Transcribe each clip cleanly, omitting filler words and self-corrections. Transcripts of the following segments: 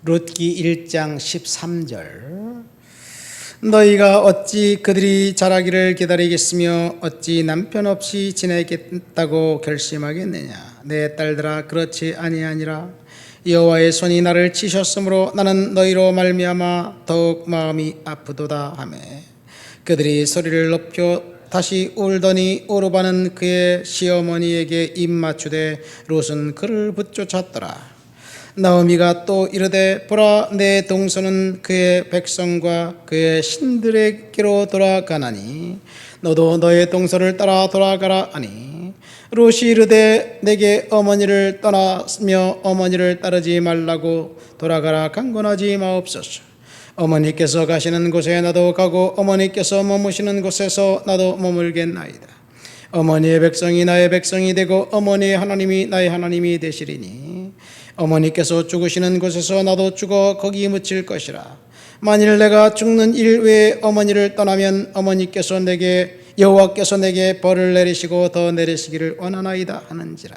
룻기 1장 13절. 너희가 어찌 그들이 자라기를 기다리겠으며 어찌 남편 없이 지내겠다고 결심하겠느냐. 내 딸들아, 그렇지 아니하니라. 여호와의 손이 나를 치셨으므로 나는 너희로 말미암아 더욱 마음이 아프도다 하매, 그들이 소리를 높여 다시 울더니 오르바는 그의 시어머니에게 입 맞추되 롯은 그를 붙쫓았더라. 나오미가 또 이르되, 보라, 내 동서는 그의 백성과 그의 신들에게로 돌아가나니 너도 너의 동서를 따라 돌아가라 하니, 롯이 이르되, 내게 어머니를 떠나며 어머니를 따르지 말라고 돌아가라 강권하지 마옵소서. 어머니께서 가시는 곳에 나도 가고 어머니께서 머무시는 곳에서 나도 머물겠나이다. 어머니의 백성이 나의 백성이 되고 어머니의 하나님이 나의 하나님이 되시리니, 어머니께서 죽으시는 곳에서 나도 죽어 거기 묻힐 것이라. 만일 내가 죽는 일 외에 어머니를 떠나면 어머니께서 내게, 여호와께서 내게 벌을 내리시고 더 내리시기를 원하나이다 하는지라.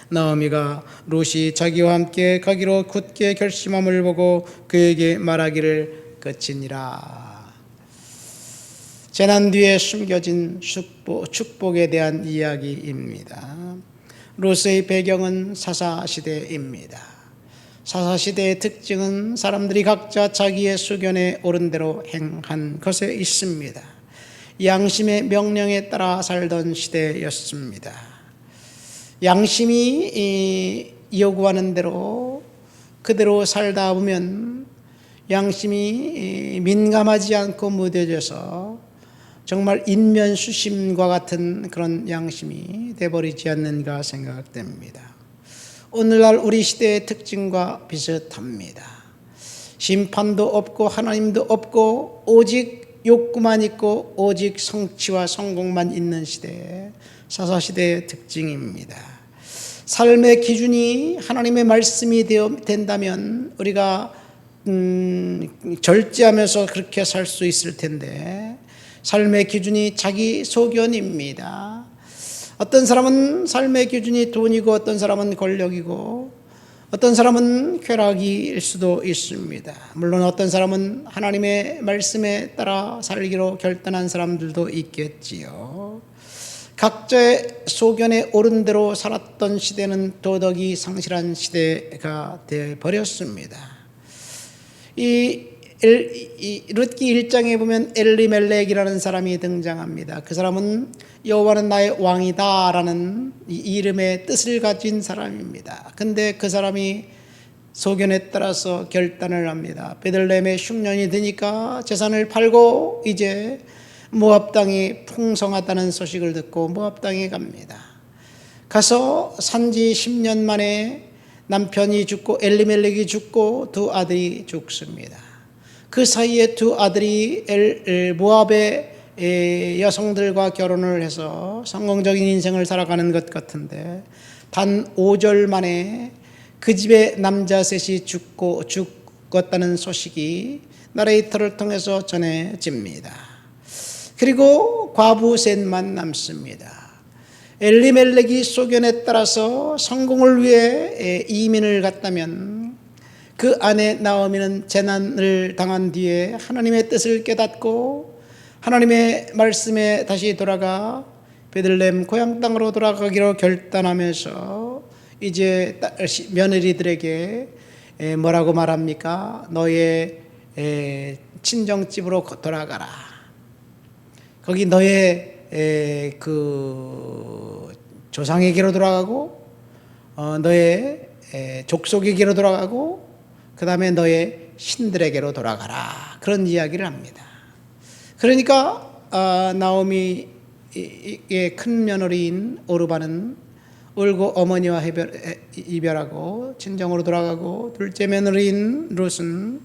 나오미가 롯이 자기와 함께 가기로 굳게 결심함을 보고 그에게 말하기를 그치니라. 재난 뒤에 숨겨진 축복에 대한 이야기입니다. 롯의 배경은 사사시대입니다. 사사시대의 특징은 사람들이 각자 자기의 수견에 옳은 대로 행한 것에 있습니다. 양심의 명령에 따라 살던 시대였습니다. 양심이 요구하는 대로 그대로 살다 보면 양심이 민감하지 않고 무뎌져서 정말 인면수심과 같은 그런 양심이 돼버리지 않는가 생각됩니다. 오늘날 우리 시대의 특징과 비슷합니다. 심판도 없고 하나님도 없고 오직 욕구만 있고 오직 성취와 성공만 있는 시대, 사사시대의 특징입니다. 삶의 기준이 하나님의 말씀이 된다면 우리가 절제하면서 그렇게 살 수 있을 텐데, 삶의 기준이 자기 소견입니다. 어떤 사람은 삶의 기준이 돈이고 어떤 사람은 권력이고 어떤 사람은 쾌락일 수도 있습니다. 물론 어떤 사람은 하나님의 말씀에 따라 살기로 결단한 사람들도 있겠지요. 각자의 소견에 옳은 대로 살았던 시대는 도덕이 상실한 시대가 되어버렸습니다. 이 룻기 1장에 보면 엘리멜렉이라는 사람이 등장합니다. 그 사람은 여호와는 나의 왕이다 라는 이 이름의 뜻을 가진 사람입니다. 근데 그 사람이 소견에 따라서 결단을 합니다. 베들레헴에 흉년이 드니까 재산을 팔고 이제 모압 땅이 풍성하다는 소식을 듣고 모압 땅에 갑니다. 가서 산지 10년 만에 남편이 죽고 엘리멜렉이 죽고 두 아들이 죽습니다. 그 사이에 두 아들이 모압의 여성들과 결혼을 해서 성공적인 인생을 살아가는 것 같은데, 단 5절 만에 그 집의 남자 셋이 죽었다는 소식이 나레이터를 통해서 전해집니다. 그리고 과부 셋만 남습니다. 엘리멜렉이 소견에 따라서 성공을 위해 이민을 갔다면 그 아내 나오미는 재난을 당한 뒤에 하나님의 뜻을 깨닫고 하나님의 말씀에 다시 돌아가 베들레헴 고향 땅으로 돌아가기로 결단하면서 이제 며느리들에게 뭐라고 말합니까? 너의 친정집으로 돌아가라. 거기 너의 그 조상에게로 돌아가고 너의 족속에게로 돌아가고 그 다음에 너의 신들에게로 돌아가라, 그런 이야기를 합니다. 그러니까 나오미의 큰 며느리인 오르바는 울고 어머니와 이별하고 친정으로 돌아가고, 둘째 며느리인 롯은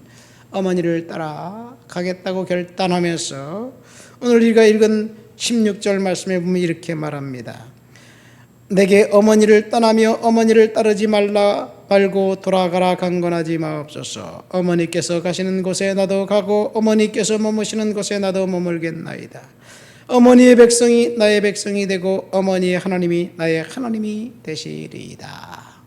어머니를 따라 가겠다고 결단하면서 오늘 우리가 읽은 16절 말씀에 보면 이렇게 말합니다. 내게 어머니를 떠나며 어머니를 따르지 말고 돌아가라 강권하지 마옵소서. 어머니께서 가시는 곳에 나도 가고 어머니께서 머무시는 곳에 나도 머물겠나이다. 어머니의 백성이 나의 백성이 되고 어머니의 하나님이 나의 하나님이 되시리이다.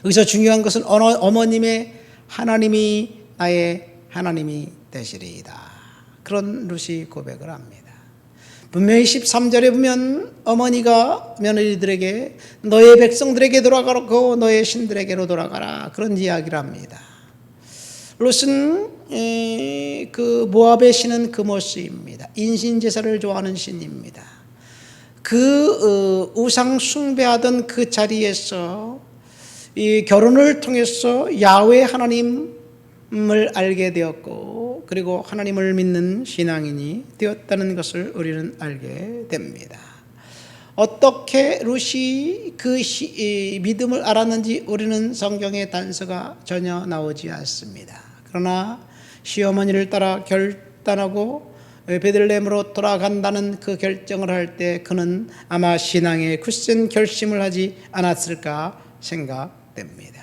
여기서 중요한 것은 어머님의 하나님이 나의 하나님이 되시리이다. 그런 룻이 고백을 합니다. 분명히 13절에 보면 어머니가 며느리들에게 너의 백성들에게 돌아가고 너의 신들에게로 돌아가라, 그런 이야기를 합니다. 룻은 그 모압의 신은 그모스입니다. 인신제사를 좋아하는 신입니다. 그 우상 숭배하던 그 자리에서 이 결혼을 통해서 야훼 하나님을 알게 되었고, 그리고 하나님을 믿는 신앙인이 되었다는 것을 우리는 알게 됩니다. 어떻게 룻이 그 믿음을 알았는지 우리는 성경의 단서가 전혀 나오지 않습니다. 그러나 시어머니를 따라 결단하고 베들레헴으로 돌아간다는 그 결정을 할 때 그는 아마 신앙의 굳센 결심을 하지 않았을까 생각됩니다.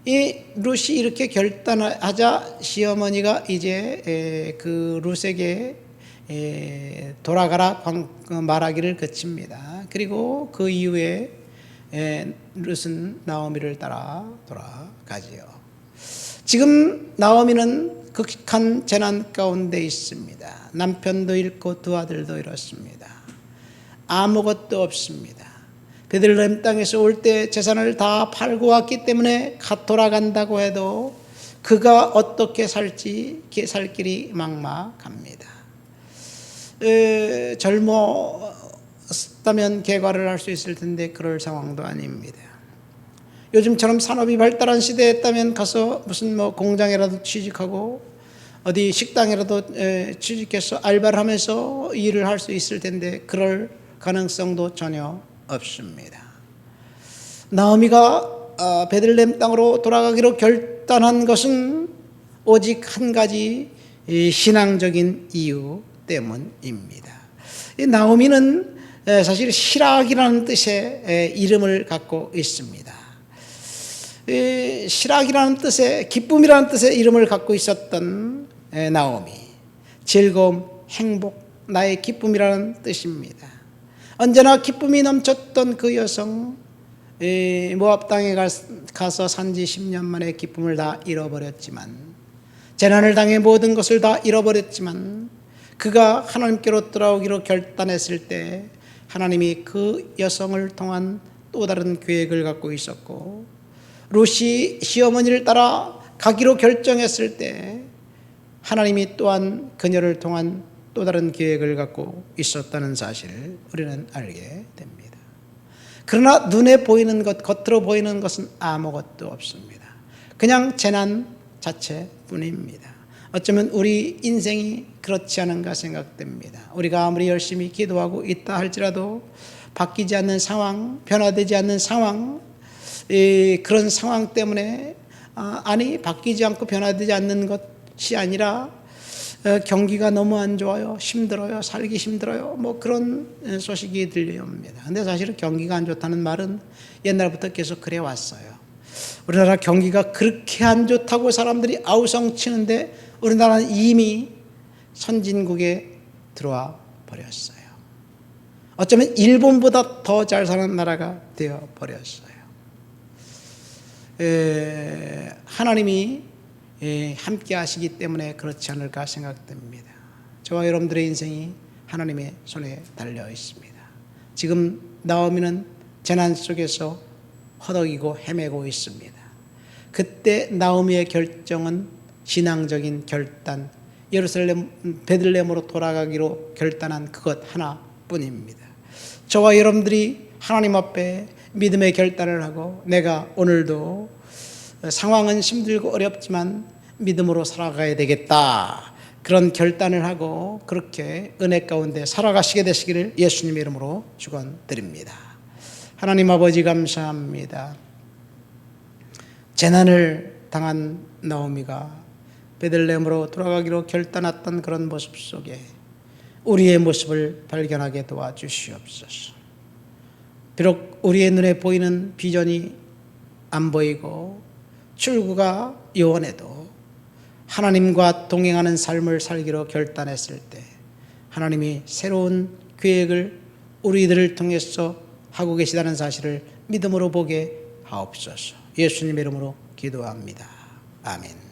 이 룻이 이렇게 결단하자 시어머니가 이제 그 룻에게 돌아가라 말하기를 그칩니다. 그리고 그 이후에 룻은 나오미를 따라 돌아가지요. 지금 나오미는 극한 재난 가운데 있습니다. 남편도 잃고 두 아들도 잃었습니다. 아무것도 없습니다. 베들레헴 땅에서 올 때 재산을 다 팔고 왔기 때문에 돌아간다고 해도 그가 어떻게 살지 살 길이 막막합니다. 젊었다면 개과를 할 수 있을 텐데 그럴 상황도 아닙니다. 요즘처럼 산업이 발달한 시대였다면 가서 무슨 공장이라도 취직하고 어디 식당이라도 취직해서 알바를 하면서 일을 할 수 있을 텐데 그럴 가능성도 전혀 없습니다. 나오미가 베들레헴 땅으로 돌아가기로 결단한 것은 오직 한 가지 신앙적인 이유 때문입니다. 이 나오미는 사실 실학이라는 뜻의 이름을 갖고 있습니다. 실학이라는 뜻의, 기쁨이라는 뜻의 이름을 갖고 있었던 나오미, 즐거움, 행복, 나의 기쁨이라는 뜻입니다. 언제나 기쁨이 넘쳤던 그 여성, 모압 땅에 가서 산지 10년 만에 기쁨을 다 잃어버렸지만, 재난을 당해 모든 것을 다 잃어버렸지만, 그가 하나님께로 돌아오기로 결단했을 때 하나님이 그 여성을 통한 또 다른 계획을 갖고 있었고, 룻이 시어머니를 따라 가기로 결정했을 때 하나님이 또한 그녀를 통한 또 다른 계획을 갖고 있었다는 사실을 우리는 알게 됩니다. 그러나 눈에 보이는 것, 겉으로 보이는 것은 아무것도 없습니다. 그냥 재난 자체뿐입니다. 어쩌면 우리 인생이 그렇지 않은가 생각됩니다. 우리가 아무리 열심히 기도하고 있다 할지라도 바뀌지 않는 상황, 변화되지 않는 상황, 그런 상황 때문에 바뀌지 않고 변화되지 않는 것이 아니라 경기가 너무 안 좋아요, 힘들어요, 살기 힘들어요, 그런 소식이 들려옵니다. 근데 사실은 경기가 안 좋다는 말은 옛날부터 계속 그래 왔어요. 우리나라 경기가 그렇게 안 좋다고 사람들이 아우성치는데 우리나라는 이미 선진국에 들어와 버렸어요. 어쩌면 일본보다 더 잘 사는 나라가 되어 버렸어요. 하나님이 함께 하시기 때문에 그렇지 않을까 생각됩니다. 저와 여러분들의 인생이 하나님의 손에 달려 있습니다. 지금 나오미는 재난 속에서 허덕이고 헤매고 있습니다. 그때 나오미의 결정은 신앙적인 결단, 베들레헴으로 돌아가기로 결단한 그것 하나뿐입니다. 저와 여러분들이 하나님 앞에 믿음의 결단을 하고 내가 오늘도 상황은 힘들고 어렵지만 믿음으로 살아가야 되겠다, 그런 결단을 하고 그렇게 은혜 가운데 살아가시게 되시기를 예수님의 이름으로 축원드립니다. 하나님 아버지 감사합니다. 재난을 당한 나오미가 베들레헴으로 돌아가기로 결단했던 그런 모습 속에 우리의 모습을 발견하게 도와주시옵소서. 비록 우리의 눈에 보이는 비전이 안 보이고 출구가 요원해도 하나님과 동행하는 삶을 살기로 결단했을 때 하나님이 새로운 계획을 우리들을 통해서 하고 계시다는 사실을 믿음으로 보게 하옵소서. 예수님의 이름으로 기도합니다. 아멘.